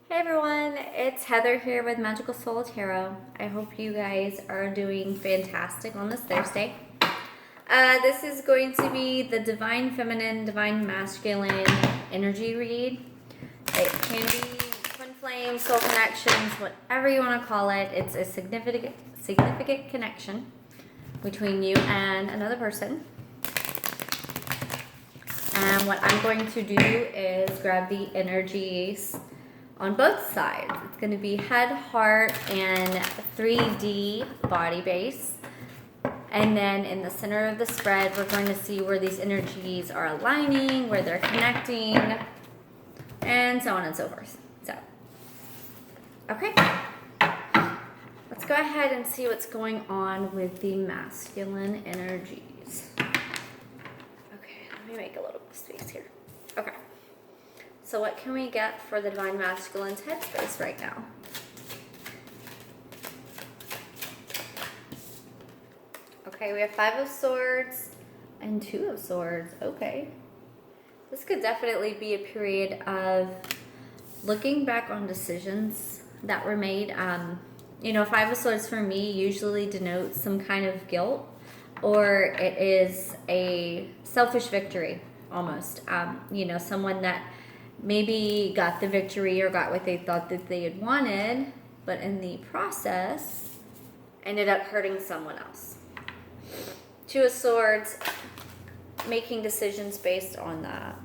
Hey everyone, it's Heather here with Magical Soul Tarot. I hope you guys are doing fantastic on this Thursday. This is going to be the Divine Feminine, Divine Masculine energy read. It can be twin flames, soul connections, whatever you want to call it. It's a significant connection between you and another person. And what I'm going to do is grab the energies on both sides. It's going to be head, heart, and 3D body base. And then in the center of the spread, we're going to see where these energies are aligning, where they're connecting, and so on and so forth. So, okay. Let's go ahead and see what's going on with the masculine energies. Okay, let me make a little space here. Okay. So what can we get for the Divine Masculine's headspace right now? Okay, we have 5 of Swords and 2 of Swords. Okay. This could definitely be a period of looking back on decisions that were made. 5 of Swords for me usually denotes some kind of guilt, or it is a selfish victory almost. Someone that maybe got the victory or got what they thought that they had wanted, but in the process ended up hurting someone else. 2 of Swords, making decisions based on that.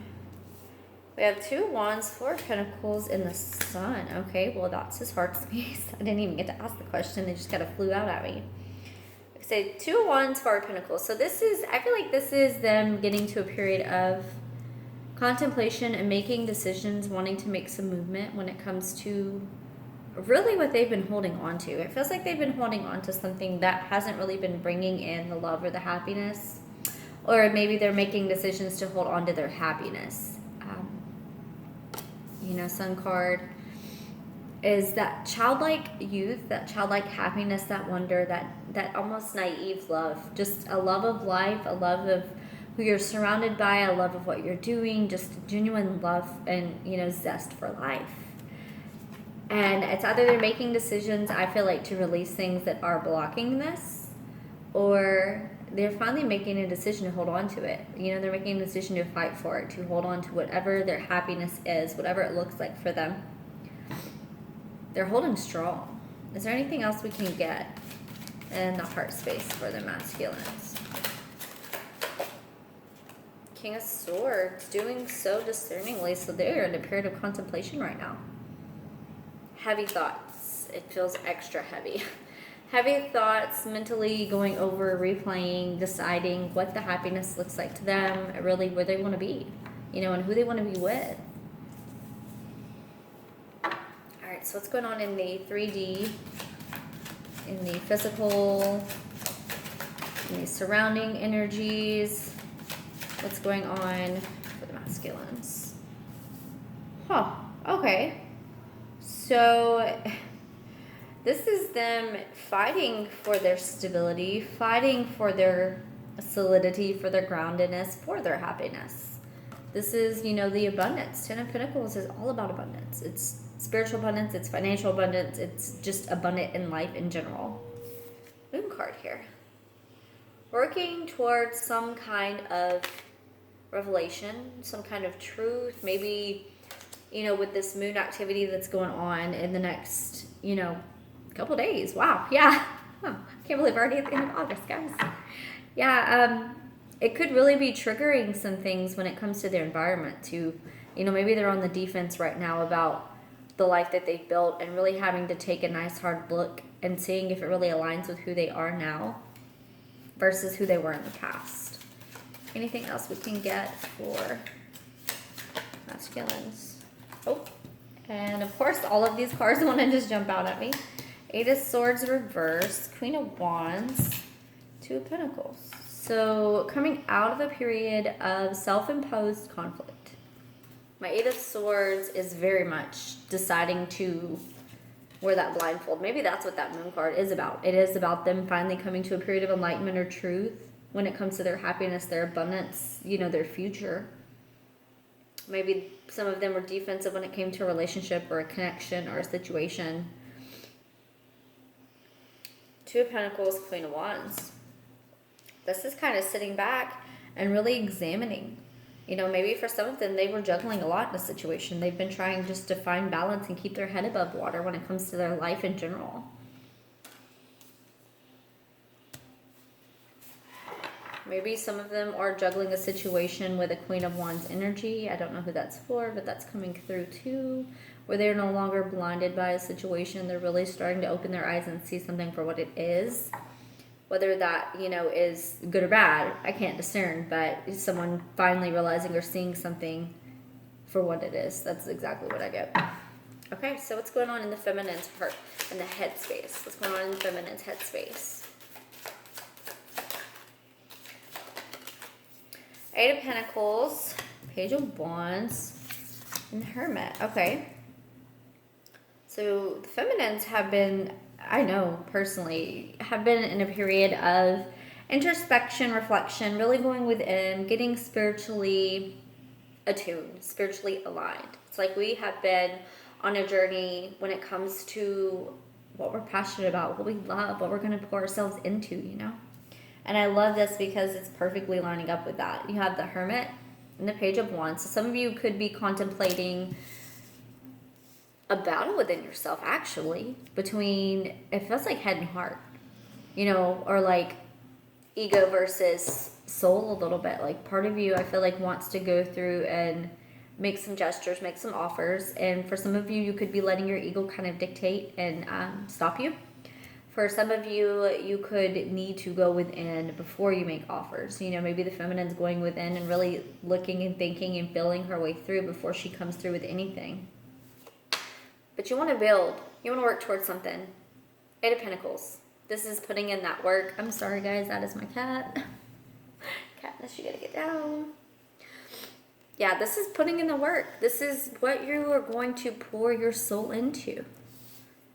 We have 2 of Wands, 4 of Pentacles in the Sun. Okay, well that's his heart space. I didn't even get to ask the question. They just kind of flew out at me. Say 2 of Wands, 4 of Pentacles. So I feel like this is them getting to a period of contemplation and making decisions, wanting to make some movement when it comes to really what they've been holding on to. It feels like they've been holding on to something that hasn't really been bringing in the love or the happiness, or maybe they're making decisions to hold on to their happiness. Sun card is that childlike youth, that childlike happiness, that wonder, that almost naive love, just a love of life, a love of who you're surrounded by, a love of what you're doing, just genuine love and, zest for life. And it's either they're making decisions, I feel like, to release things that are blocking this, or they're finally making a decision to hold on to it. They're making a decision to fight for it, to hold on to whatever their happiness is, whatever it looks like for them. They're holding strong. Is there anything else we can get in the heart space for the masculines? King of Swords, doing so discerningly, so they're in a period of contemplation right now. Heavy thoughts. It feels extra heavy. Heavy thoughts, mentally going over, replaying, deciding what the happiness looks like to them, really where they want to be, and who they want to be with. Alright, so what's going on in the 3D, in the physical, in the surrounding energies? What's going on for the masculines? Okay. So this is them fighting for their stability, fighting for their solidity, for their groundedness, for their happiness. This is, the abundance. 10 of Pentacles is all about abundance. It's spiritual abundance, it's financial abundance, it's just abundant in life in general. Moon card here. Working towards some kind of revelation, some kind of truth, maybe, with this moon activity that's going on in the next, couple days. Wow, yeah. I can't believe we're already at the end of August, guys. Yeah, it could really be triggering some things when it comes to their environment to, maybe they're on the defense right now about the life that they've built and really having to take a nice hard look and seeing if it really aligns with who they are now versus who they were in the past. Anything else we can get for masculines? Oh, and of course, all of these cards want to just jump out at me. 8 of Swords reversed, Queen of Wands, 2 of Pentacles. So coming out of a period of self-imposed conflict. My 8 of Swords is very much deciding to wear that blindfold. Maybe that's what that moon card is about. It is about them finally coming to a period of enlightenment or truth when it comes to their happiness, their abundance, their future. Maybe some of them were defensive when it came to a relationship or a connection or a situation. Two of Pentacles, Queen of Wands. This is kind of sitting back and really examining. You know, maybe for some of them, they were juggling a lot in a situation. They've been trying just to find balance and keep their head above water when it comes to their life in general. Maybe some of them are juggling a situation with a Queen of Wands energy. I don't know who that's for, but that's coming through too. Where they're no longer blinded by a situation. They're really starting to open their eyes and see something for what it is. Whether that, you know, is good or bad, I can't discern. But someone finally realizing or seeing something for what it is. That's exactly what I get. Okay, so what's going on in the feminine's heart, in the head space? What's going on in the feminine's head space? Eight of Pentacles, Page of Wands, and Hermit. Okay. So the feminines have been, I know personally, have been in a period of introspection, reflection, really going within, getting spiritually attuned, spiritually aligned. It's like we have been on a journey when it comes to what we're passionate about, what we love, what we're going to pour ourselves into, you know? And I love this because it's perfectly lining up with that. You have the Hermit and the Page of Wands. So some of you could be contemplating a battle within yourself, actually, between, it feels like head and heart, you know, or like ego versus soul a little bit. Like part of you, I feel like, wants to go through and make some gestures, make some offers. And for some of you, you could be letting your ego kind of dictate and stop you. For some of you, you could need to go within before you make offers. You know, maybe the feminine's going within and really looking and thinking and feeling her way through before she comes through with anything. But you want to build. You want to work towards something. Eight of Pentacles. This is putting in that work. I'm sorry, guys. That is my cat. Katniss, you got to get down. Yeah, this is putting in the work. This is what you are going to pour your soul into.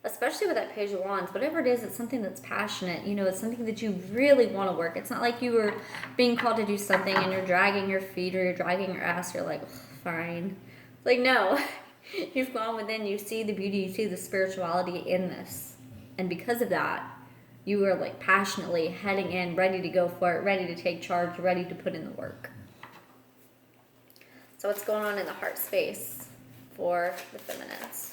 Especially with that Page of Wands, whatever it is, it's something that's passionate. You know, it's something that you really want to work. It's not like you were being called to do something and you're dragging your feet or you're dragging your ass. You're like, fine. Like, no. You've gone within. You see the beauty. You see the spirituality in this. And because of that, you are like passionately heading in, ready to go for it, ready to take charge, ready to put in the work. So what's going on in the heart space for the feminines?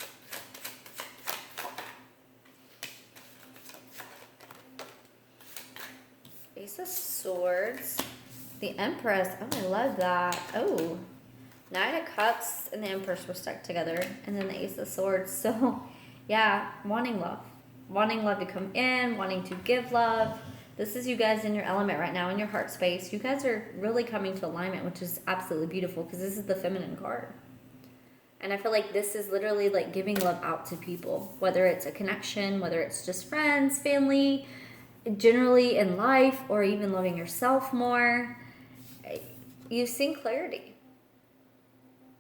Ace of Swords, the Empress. Oh, I love that. Oh, Nine of Cups and the Empress were stuck together, and then the Ace of Swords. So, yeah, wanting love to come in, wanting to give love. This is you guys in your element right now, in your heart space. You guys are really coming to alignment, which is absolutely beautiful because this is the feminine card. And I feel like this is literally like giving love out to people, whether it's a connection, whether it's just friends, family, generally in life, or even loving yourself more. You've seen clarity.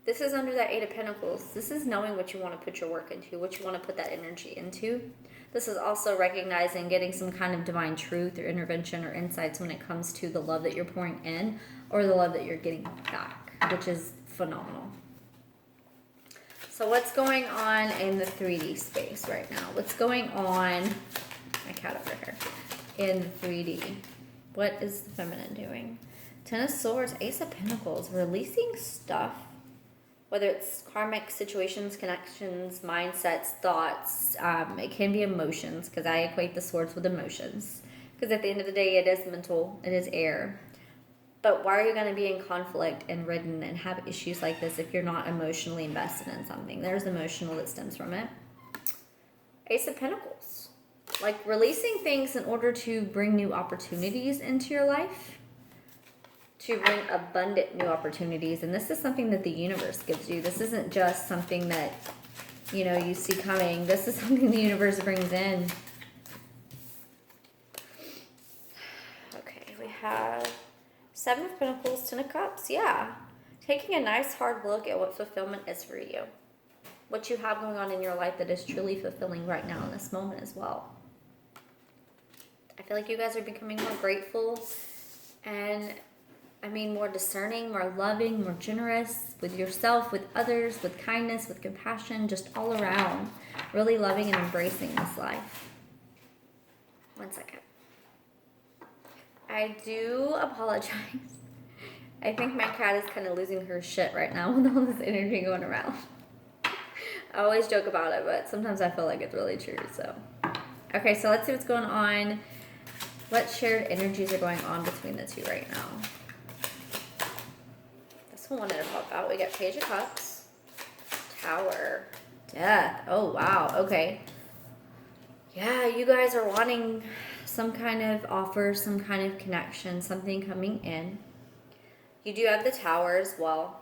This is under that Eight of Pentacles. This is knowing what you want to put your work into, what you want to put that energy into. This is also recognizing getting some kind of divine truth or intervention or insights when it comes to the love that you're pouring in or the love that you're getting back, which is phenomenal. So what's going on in the 3D space right now? What's going on, my cat over here, in the 3D? What is the feminine doing? Ten of Swords, Ace of Pentacles, releasing stuff, whether it's karmic situations, connections, mindsets, thoughts. It can be emotions, because I equate the swords with emotions. Because at the end of the day, it is mental, it is air. But why are you going to be in conflict and ridden and have issues like this if you're not emotionally invested in something? There's emotional that stems from it. Ace of Pentacles. Like releasing things in order to bring new opportunities into your life. To bring abundant new opportunities. And this is something that the universe gives you. This isn't just something that, you know, you see coming. This is something the universe brings in. Okay, we have Seven of Pentacles, Ten of Cups. Yeah. Taking a nice hard look at what fulfillment is for you. What you have going on in your life that is truly fulfilling right now in this moment as well. I feel like you guys are becoming more grateful and I mean, more discerning, more loving, more generous with yourself, with others, with kindness, with compassion, just all around. Really loving and embracing this life. 1 second. I do apologize. I think my cat is kind of losing her shit right now with all this energy going around. I always joke about it, but sometimes I feel like it's really true, so. Okay, so let's see what's going on. What shared energies are going on between the two right now? This one wanted to pop out. We got Page of Cups, Tower, Death. Oh, wow. Okay. Yeah, you guys are wanting some kind of offer, some kind of connection, something coming in. You do have the Tower as well.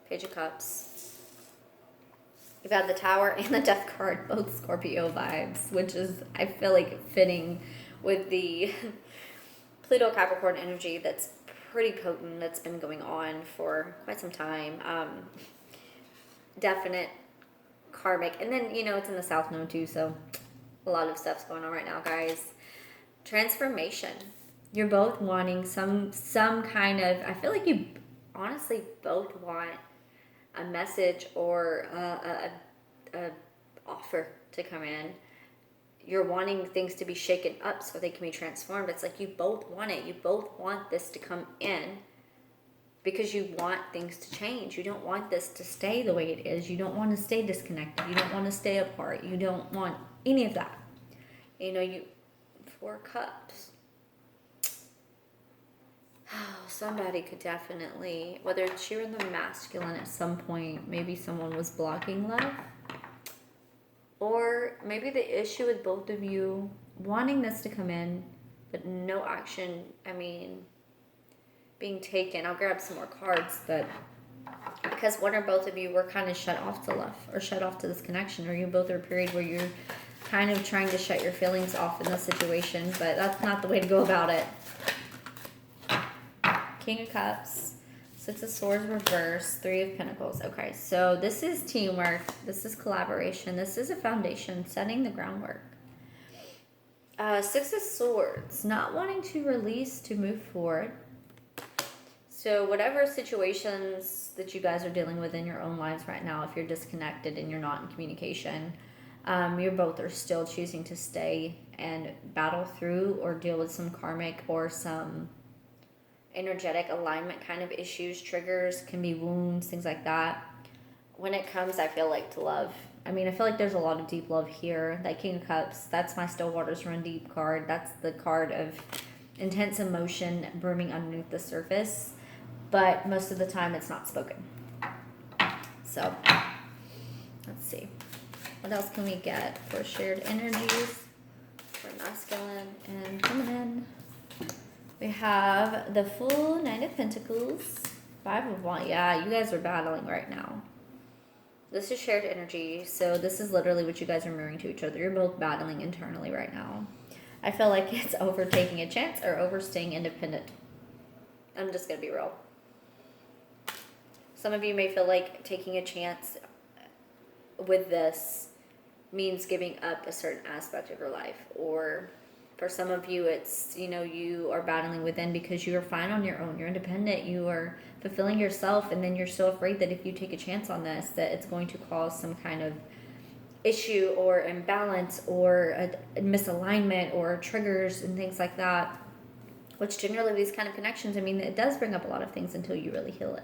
Page of Cups. You've had the Tower and the Death card, both Scorpio vibes, which is, I feel like, fitting with the Pluto Capricorn energy that's pretty potent, that's been going on for quite some time. Definite karmic. And then, you know, it's in the South Node too, so a lot of stuff's going on right now, guys. Transformation. You're both wanting some kind of, I feel like you honestly both want a message or a offer to come in. You're wanting things to be shaken up so they can be transformed. It's like you both want it. You both want this to come in because you want things to change. You don't want this to stay the way it is. You don't want to stay disconnected. You don't want to stay apart. You don't want any of that. You know, 4 Cups. Somebody could definitely, whether it's you or the masculine at some point, maybe someone was blocking love. Or maybe the issue with both of you wanting this to come in, but no action, being taken. I'll grab some more cards, but because one or both of you were kind of shut off to love or shut off to this connection, or you both are a period where you're kind of trying to shut your feelings off in this situation, but that's not the way to go about it. King of Cups, 6 of Swords reverse, 3 of Pentacles. Okay, so this is teamwork. This is collaboration. This is a foundation, setting the groundwork. 6 of Swords, not wanting to release, to move forward. So whatever situations that you guys are dealing with in your own lives right now, if you're disconnected and you're not in communication, you both are still choosing to stay and battle through or deal with some karmic or some energetic alignment kind of issues, triggers, can be wounds, things like that. When it comes, I feel like, to love, I feel like there's a lot of deep love here. That King of Cups, that's my Still Waters Run Deep card. That's the card of intense emotion brimming underneath the surface, but most of the time it's not spoken. So let's see, what else can we get for shared energies for masculine and feminine? We have the full Knight of Pentacles, 5 of Wands. Yeah, you guys are battling right now. This is shared energy, so this is literally what you guys are mirroring to each other. You're both battling internally right now. I feel like it's over taking a chance or over staying independent. I'm just going to be real. Some of you may feel like taking a chance with this means giving up a certain aspect of your life, or for some of you, it's, you are battling within because you are fine on your own. You're independent. You are fulfilling yourself. And then you're so afraid that if you take a chance on this, that it's going to cause some kind of issue or imbalance or a misalignment or triggers and things like that. Which generally these kind of connections, it does bring up a lot of things until you really heal it.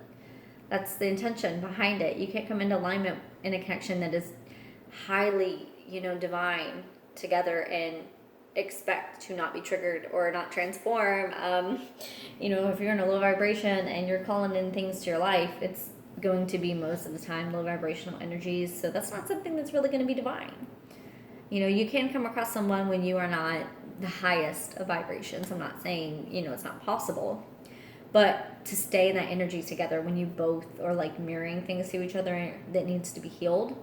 That's the intention behind it. You can't come into alignment in a connection that is highly, divine together and expect to not be triggered or not transform. If you're in a low vibration and you're calling in things to your life, it's going to be most of the time low vibrational energies. So that's not something that's really going to be divine. You can come across someone when you are not the highest of vibrations. I'm not saying, it's not possible, but to stay in that energy together when you both are like mirroring things to each other that needs to be healed,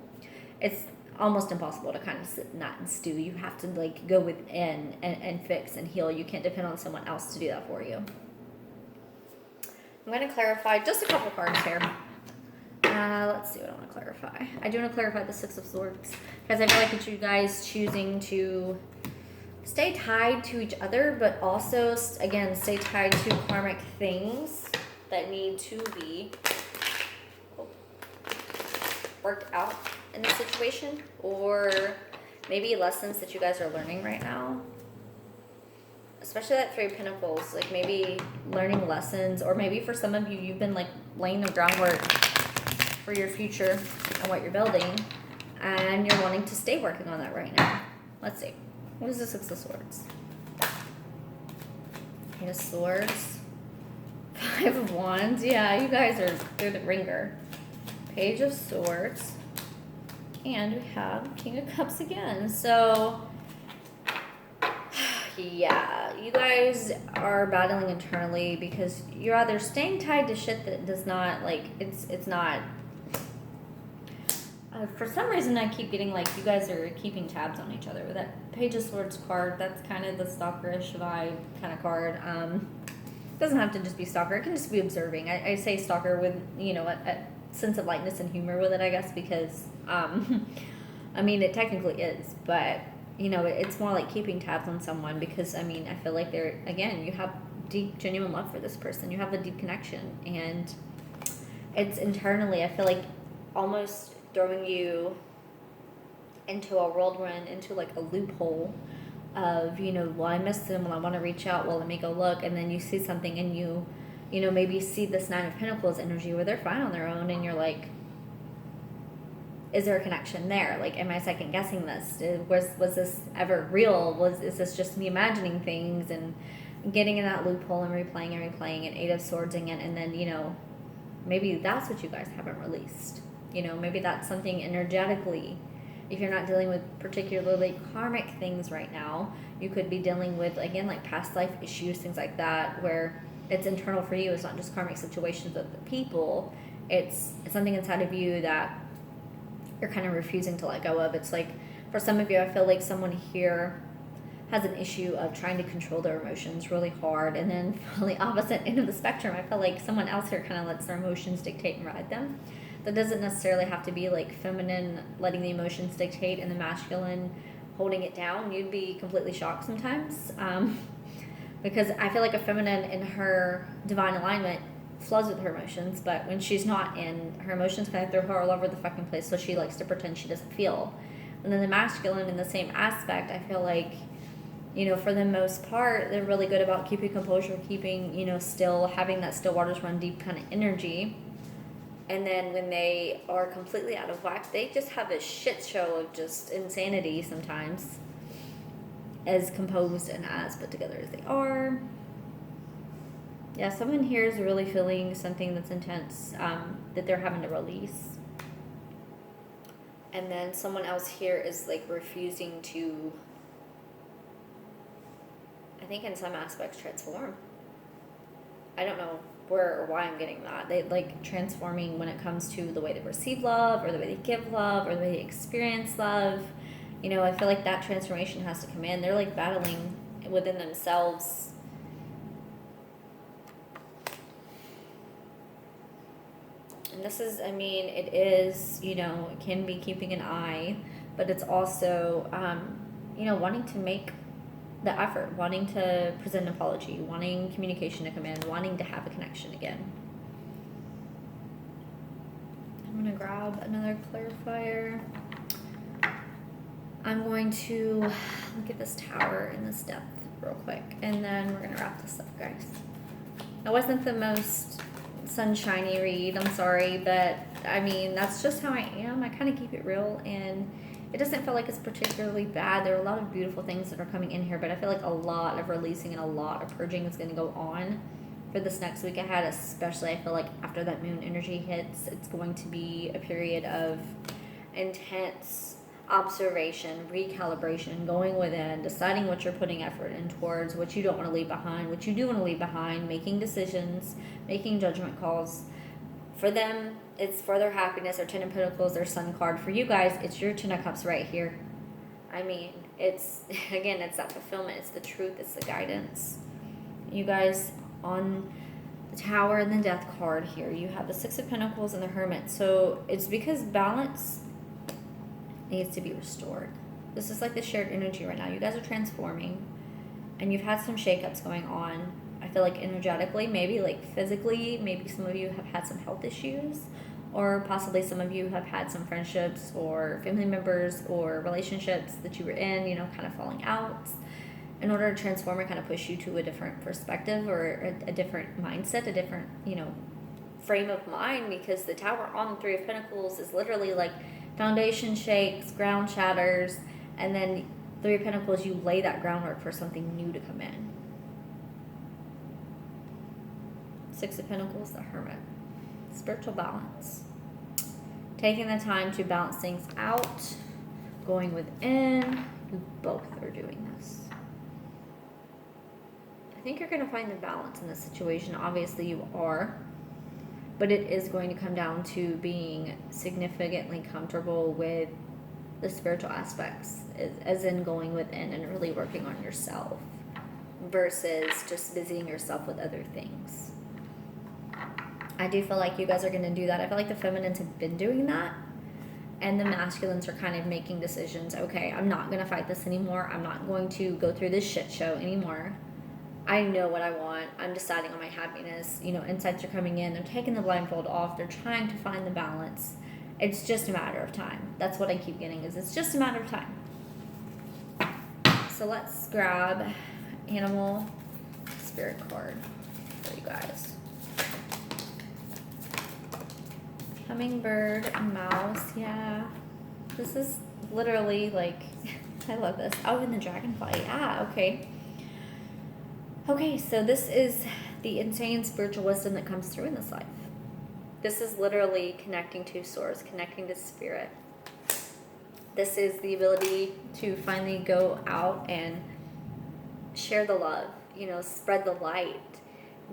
it's almost impossible to kind of sit in that and stew. You have to go within and fix and heal. You can't depend on someone else to do that for you. I'm going to clarify just a couple cards here. Let's see what I want to clarify. I do want to clarify the 6 of Swords because I feel like it's you guys choosing to stay tied to each other, but also, again, stay tied to karmic things that need to be worked out in the situation, or maybe lessons that you guys are learning right now. Especially that Three of Pentacles, like maybe learning lessons, or maybe for some of you, you've been like laying the groundwork for your future and what you're building, and you're wanting to stay working on that right now. Let's see. What is the Six of Swords? Eight of Swords. Five of Wands. Yeah, you guys are good at ringer. Page of Swords. And we have King of Cups again. So, yeah, you guys are battling internally because you're either staying tied to shit that does not, like, it's not... for some reason, I keep getting, like, you guys are keeping tabs on each other. With that Page of Swords card, that's kind of the stalkerish vibe kind of card. It doesn't have to just be stalker. It can just be observing. I say stalker with, you know, a sense of lightness and humor with it, I guess, because, I mean, it technically is. But, you know, it's more like keeping tabs on someone because, I mean, I feel like again, you have deep, genuine love for this person. You have a deep connection. And it's internally, I feel like, almost throwing you into a whirlwind, into like a loophole of, you know, well, I missed them, well, I want to reach out, well, let me go look, and then you see something and you know, maybe see this Nine of Pentacles energy where they're fine on their own, and you're like, is there a connection there? Like, am I second guessing this? Was this ever real? Is this just me imagining things and getting in that loophole and replaying and Eight of Swords again, and then, you know, maybe that's what you guys haven't released. You know, maybe that's something energetically. If you're not dealing with particularly karmic things right now, you could be dealing with, again, like past life issues, things like that, where it's internal for you. It's not just karmic situations with the people. It's something inside of you that you're kind of refusing to let go of. It's like, for some of you, I feel like someone here has an issue of trying to control their emotions really hard. And then on the opposite end of the spectrum, I feel like someone else here kind of lets their emotions dictate and ride them. That doesn't necessarily have to be like feminine letting the emotions dictate and the masculine holding it down. You'd be completely shocked sometimes. Because I feel like a feminine in her divine alignment flows with her emotions, but when she's not in, her emotions kind of throw her all over the fucking place, so she likes to pretend she doesn't feel. And then the masculine in the same aspect, I feel like, you know, for the most part, they're really good about keeping composure, keeping, you know, still, having that still waters run deep kind of energy. And then when they are completely out of whack, they just have a shit show of just insanity sometimes, as composed and as put together as they are. Yeah, someone here is really feeling something that's intense, that they're having to release. And then someone else here is like refusing to, I think in some aspects, transform. I don't know where or why I'm getting that. They like transforming when it comes to the way they receive love, or the way they give love, or the way they experience love. You know, I feel like that transformation has to come in. They're like battling within themselves. And this is, I mean, it is, you know, it can be keeping an eye, but it's also, you know, wanting to make the effort, wanting to present an apology, wanting communication to come in, wanting to have a connection again. I'm going to grab another clarifier. I'm going to look at this tower in this depth real quick, and then we're going to wrap this up, guys. It wasn't the most sunshiny read, I'm sorry, but I mean, that's just how I am. I kind of keep it real, and it doesn't feel like it's particularly bad. There are a lot of beautiful things that are coming in here, but I feel like a lot of releasing and a lot of purging is going to go on for this next week ahead, especially I feel like after that moon energy hits, it's going to be a period of intense observation, recalibration, going within, deciding what you're putting effort in towards, what you don't want to leave behind, what you do want to leave behind, making decisions, making judgment calls. For them, it's for their happiness, their Ten of Pentacles, their Sun card. For you guys, it's your Ten of Cups right here. I mean, it's, again, it's that fulfillment, it's the truth, it's the guidance. You guys, on the Tower and the Death card here, you have the Six of Pentacles and the Hermit. So it's because balance needs to be restored. This is like the shared energy right now. You guys are transforming, and you've had some shakeups going on. I feel like energetically, maybe like physically, maybe some of you have had some health issues, or possibly some of you have had some friendships or family members or relationships that you were in, you know, kind of falling out. In order to transform or kind of push you to a different perspective or a different mindset, a different, you know, frame of mind, because the Tower on the Three of Pentacles is literally like foundation shakes, ground shatters, and then Three of Pentacles, you lay that groundwork for something new to come in. Six of Pentacles, the Hermit. Spiritual balance. Taking the time to balance things out, going within. You both are doing this. I think you're going to find the balance in this situation. Obviously you are. But it is going to come down to being significantly comfortable with the spiritual aspects, as in going within and really working on yourself versus just busying yourself with other things. I do feel like you guys are going to do that. I feel like the feminines have been doing that, and the masculines are kind of making decisions. Okay, I'm not going to fight this anymore. I'm not going to go through this shit show anymore. I know what I want. I'm deciding on my happiness. You know, insights are coming in. They're taking the blindfold off. They're trying to find the balance. It's just a matter of time. That's what I keep getting, is it's just a matter of time. So let's grab animal spirit card for you guys. Hummingbird, mouse, yeah. This is literally like, I love this. Oh, and the dragonfly, yeah, okay. Okay, so this is the insane spiritual wisdom that comes through in this life. This is literally connecting to source, connecting to spirit. This is the ability to finally go out and share the love, you know, spread the light.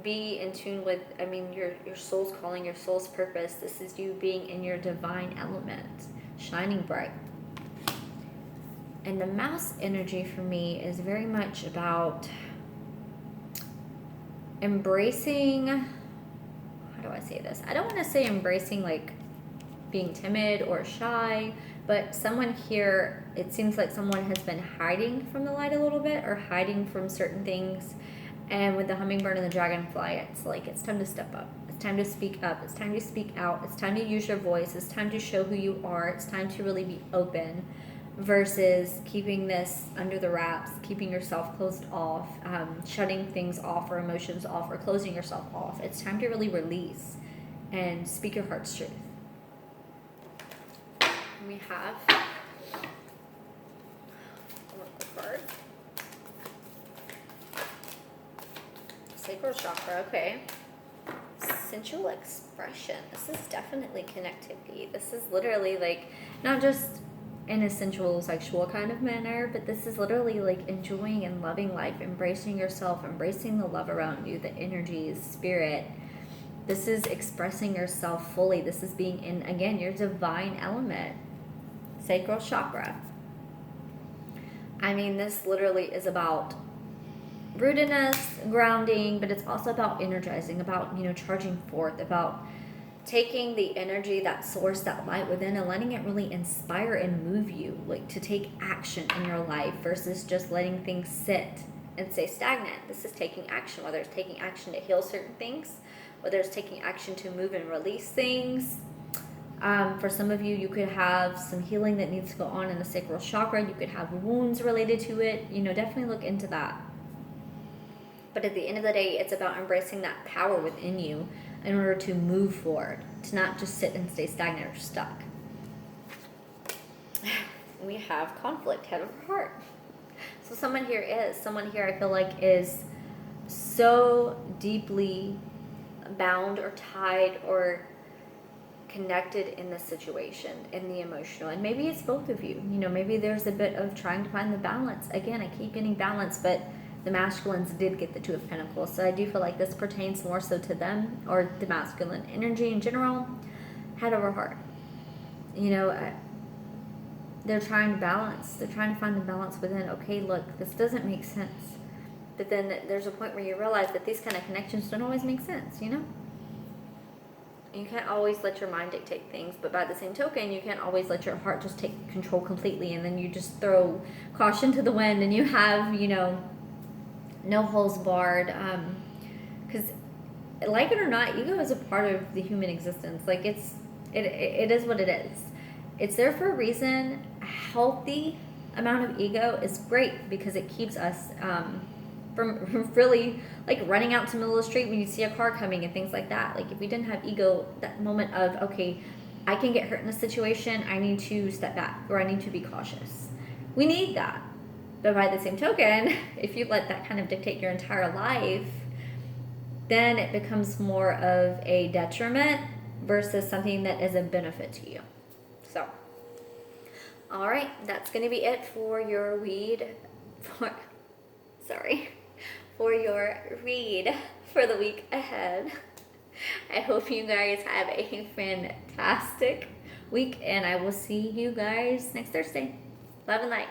Be in tune with, I mean, your soul's calling, your soul's purpose. This is you being in your divine element, shining bright. And the mouse energy for me is very much about embracing, how do I say this? I don't want to say embracing like being timid or shy, but someone here, it seems like someone has been hiding from the light a little bit, or hiding from certain things. And with the hummingbird and the dragonfly, it's like, it's time to step up. It's time to speak up. It's time to speak out. It's time to use your voice. It's time to show who you are. It's time to really be open versus keeping this under the wraps, keeping yourself closed off, shutting things off or emotions off, or closing yourself off. It's time to really release and speak your heart's truth. And we have Oracle card. Sacral chakra, okay. Sensual expression. This is definitely connectivity. This is literally like, not just in a sensual, sexual kind of manner, but this is literally like enjoying and loving life, embracing yourself, embracing the love around you, the energies, spirit. This is expressing yourself fully. This is being in, again, your divine element. Sacral chakra. I mean, this literally is about rootedness, grounding, but it's also about energizing, about, you know, charging forth, about taking the energy, that source, that light within, and letting it really inspire and move you, like to take action in your life versus just letting things sit and stay stagnant. This is taking action, whether it's taking action to heal certain things, whether it's taking action to move and release things. For some of you, you could have some healing that needs to go on in the sacral chakra. You could have wounds related to it. You know, definitely look into that. But at the end of the day, it's about embracing that power within you in order to move forward, to not just sit and stay stagnant or stuck. We have conflict, head over heart. So someone here I feel like is so deeply bound or tied or connected in the situation, in the emotional. And maybe it's both of you. You know, maybe there's a bit of trying to find the balance. Again, I keep getting balance, but the masculines did get the Two of Pentacles. So I do feel like this pertains more so to them, or the masculine energy in general. Head over heart. You know, they're trying to balance. They're trying to find the balance within. Okay, look, this doesn't make sense. But then there's a point where you realize that these kind of connections don't always make sense, you know? You can't always let your mind dictate things, but by the same token, you can't always let your heart just take control completely, and then you just throw caution to the wind and you have, you know, no holes barred. Because, like it or not, ego is a part of the human existence. Like, it is what it is. It's there for a reason. A healthy amount of ego is great because it keeps us from really like running out to the middle of the street when you see a car coming and things like that. Like, if we didn't have ego, that moment of, okay, I can get hurt in a situation, I need to step back, or I need to be cautious. We need that. But by the same token, if you let that kind of dictate your entire life, then it becomes more of a detriment versus something that is a benefit to you. So, all right, that's going to be it for your for your read for the week ahead. I hope you guys have a fantastic week, and I will see you guys next Thursday. Love and light.